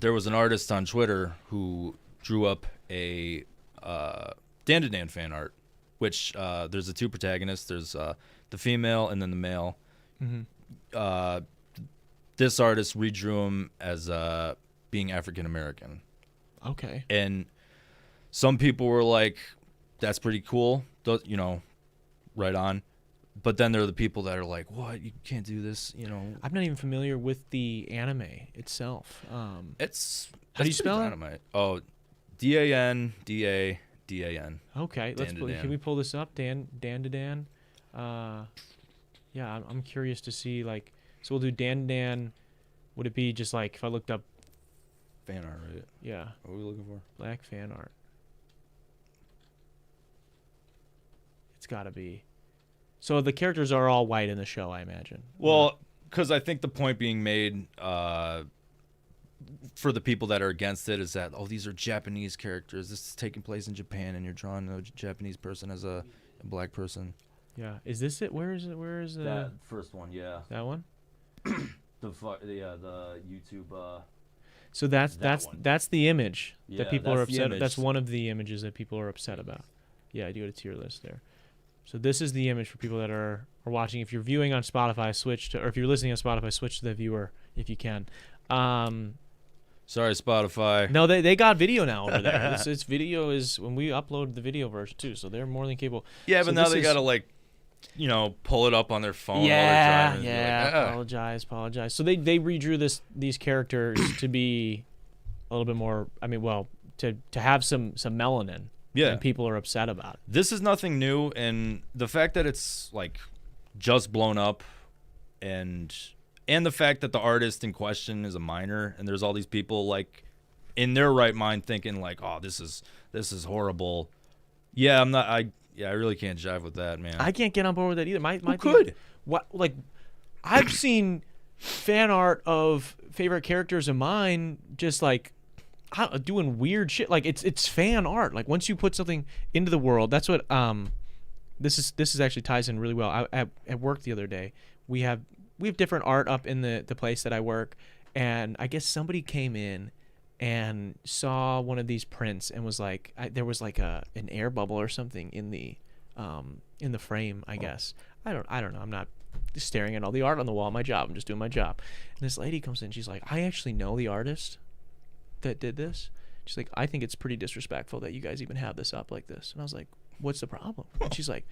there was an artist on Twitter who drew up a Dan to Dan fan art, which there's the two protagonists. There's the female and then the male. Mm-hmm. This artist redrew him as being African American. Okay. And some people were like, that's pretty cool, you know, right on. But then there are the people that are like, what? You can't do this, you know. I'm not even familiar with the anime itself. How do you spell it? dynamite. Oh, DANDADAN. Okay. Can we pull this up? Dan to Dan? Yeah, I'm curious to see, like, so we'll do Dan to Dan. Would it be just like, if I looked up Fan art, right? Yeah. What are we looking for? Black fan art. It's got to be. So the characters are all white in the show, I imagine. Well, because I think the point being made for the people that are against it is that, oh, these are Japanese characters. This is taking place in Japan, and you're drawing a Japanese person as a black person. Yeah. Is this it? Where is it? Where is that first one? Yeah. That one? the YouTube. So that's the image Yeah, that people are that's the upset. image. That's one of the images that people are upset about. Yeah, I do got a tier list there. So this is the image for people that are watching. If you're viewing on Spotify, switch to, or if you're listening on Spotify, switch to the viewer if you can. Sorry, Spotify. No, they got video now over there. It's video is when we upload the video version too, so they're more than capable. Yeah, So but now this they is- gotta like, you know, pull it up on their phone. Yeah, while they're driving yeah. and be like, Apologize. So they redrew these characters to be a little bit more. I mean, well, to have some melanin. Yeah. And people are upset about it. This is nothing new, and the fact that it's like just blown up, and the fact that the artist in question is a minor, and there's all these people like in their right mind thinking like, oh, this is horrible. Yeah, I really can't jive with that, man. I can't get on board with that either. My Who thing- could? What, like, I've seen fan art of favorite characters of mine just like doing weird shit. Like it's fan art. Like once you put something into the world, that's what this is actually ties in really well. At work the other day, we have different art up in the place that I work, and I guess somebody came in and saw one of these prints and was like, there was like an air bubble or something in the frame, I guess. I don't know. I'm not just staring at all the art on the wall. My job. I'm just doing my job. And this lady comes in. She's like, I actually know the artist that did this. She's like, I think it's pretty disrespectful that you guys even have this up like this. And I was like, what's the problem? And she's like,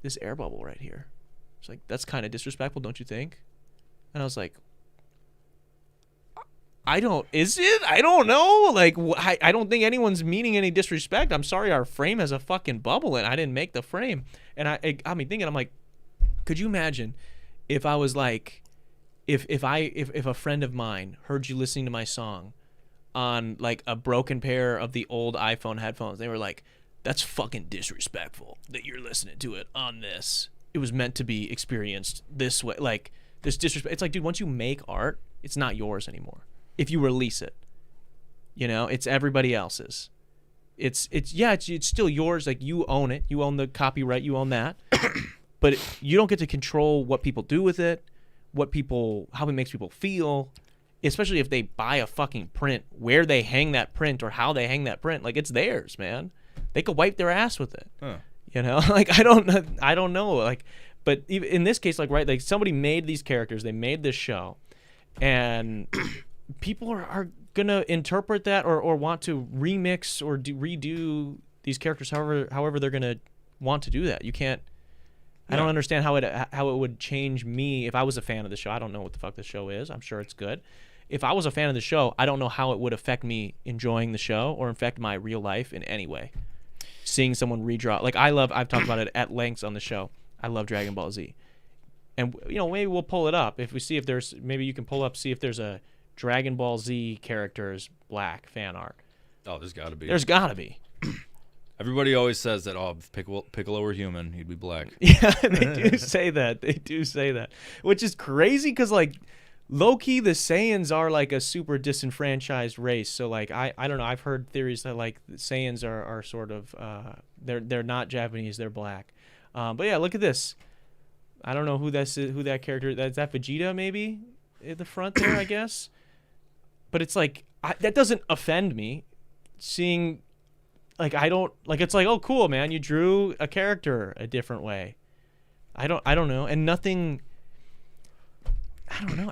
this air bubble right here. She's like, that's kind of disrespectful, don't you think? And I was like, is it? I don't know. Like, I don't think anyone's meaning any disrespect. I'm sorry, our frame has a fucking bubble in it. I didn't make the frame. And it got me thinking, I'm like, could you imagine if I was like, if a friend of mine heard you listening to my song on like a broken pair of the old iPhone headphones, they were like, that's fucking disrespectful that you're listening to it on this. It was meant to be experienced this way. Like, this disrespect. It's like, dude, once you make art, it's not yours anymore. If you release it, you know, it's everybody else's. It's still yours. Like, you own it. You own the copyright. You own that. But you don't get to control what people do with it, how it makes people feel, especially if they buy a fucking print, where they hang that print or how they hang that print. Like, it's theirs, man. They could wipe their ass with it. Huh. You know, like, I don't know. Like, but even in this case, like, right, like somebody made these characters, they made this show, and people are gonna interpret that or want to remix or redo these characters however they're gonna want to do that. You can't. I don't understand how it would change me if I was a fan of the show. I don't know what the fuck the show is. I'm sure it's good. If I was a fan of the show, I don't know how it would affect me enjoying the show or affect my real life in any way. Seeing someone redraw, like I've talked about it at lengths on the show. I love Dragon Ball Z, and you know, maybe we'll pull it up if we see if there's, maybe you can pull up, see if there's a Dragon Ball Z characters black fan art. Oh, there's got to be. There's got to be. Everybody always says that, oh, if Piccolo were human, he'd be black. Yeah, they do say that. They do say that, which is crazy because, like, low-key, the Saiyans are, like, a super disenfranchised race. So, like, I don't know. I've heard theories that, like, the Saiyans are sort of, they're not Japanese. They're black. But, yeah, look at this. I don't know who that character is. That's that Vegeta, maybe, at the front there, I guess. But it's like, that doesn't offend me. Seeing, like, I don't like. It's like, oh, cool, man, you drew a character a different way. I don't know, and nothing. I don't know.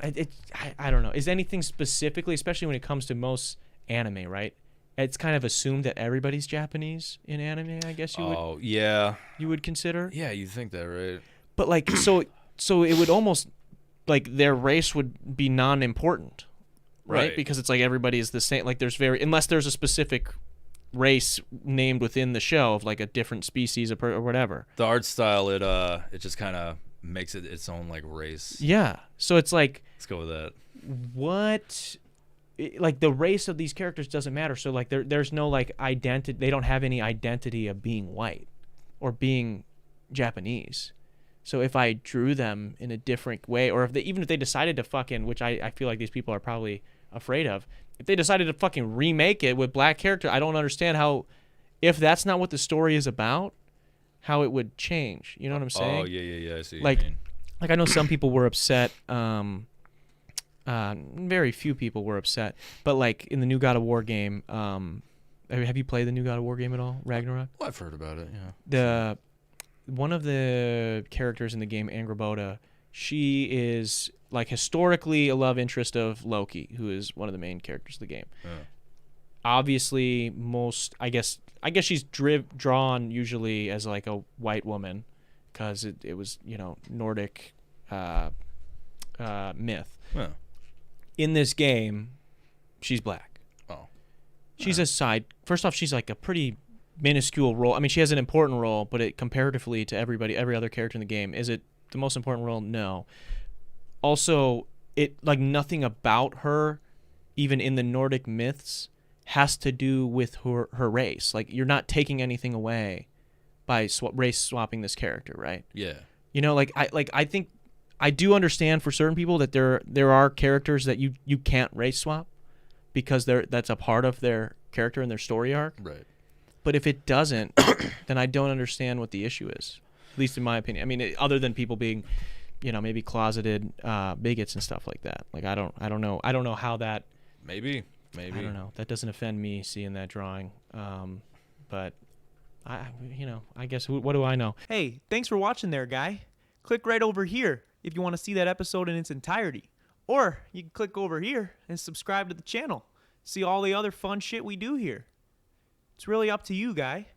I don't know. Is anything specifically, especially when it comes to most anime, right? It's kind of assumed that everybody's Japanese in anime. I guess you would. Oh yeah. You would consider. Yeah, you think that, right? But like, so it would almost like their race would be non-important, right? Because it's like everybody is the same. Like unless there's a specific race named within the show of like a different species or whatever. The art style, it just kind of makes it its own like race. Yeah. So it's like, let's go with that. What? Like the race of these characters doesn't matter. So like there's no like identity. They don't have any identity of being white or being Japanese. So if I drew them in a different way, or even if they decided to fucking, which I feel like these people are probably afraid of, if they decided to fucking remake it with black character, I don't understand how, if that's not what the story is about, how it would change. You know what I'm saying? Oh yeah. I see like, what you mean. Like I know some people were upset. Very few people were upset, but like in the new God of War game, have you played the new God of War game at all, Ragnarok? Well, I've heard about it. Yeah. One of the characters in the game, Angrboda, she is like historically a love interest of Loki, who is one of the main characters of the game. Yeah. Obviously, I guess she's drawn usually as like a white woman, because it was Nordic myth. Yeah. In this game, she's black. Oh. She's a side. First off, she's like a pretty minuscule role. I mean, she has an important role, but comparatively to every other character in the game, is it the most important role? No. Also, like nothing about her, even in the Nordic myths, has to do with her race. Like you're not taking anything away by race swapping this character, right? Yeah. I think I do understand for certain people that there are characters that you can't race swap because that's a part of their character and their story arc. Right. But if it doesn't, then I don't understand what the issue is, at least in my opinion. I mean, other than people being, maybe closeted bigots and stuff like that. Like I don't know. I don't know how that. Maybe. I don't know. That doesn't offend me seeing that drawing. But I guess what do I know? Hey, thanks for watching there, guy. Click right over here if you want to see that episode in its entirety. Or you can click over here and subscribe to the channel. See all the other fun shit we do here. It's really up to you, guy.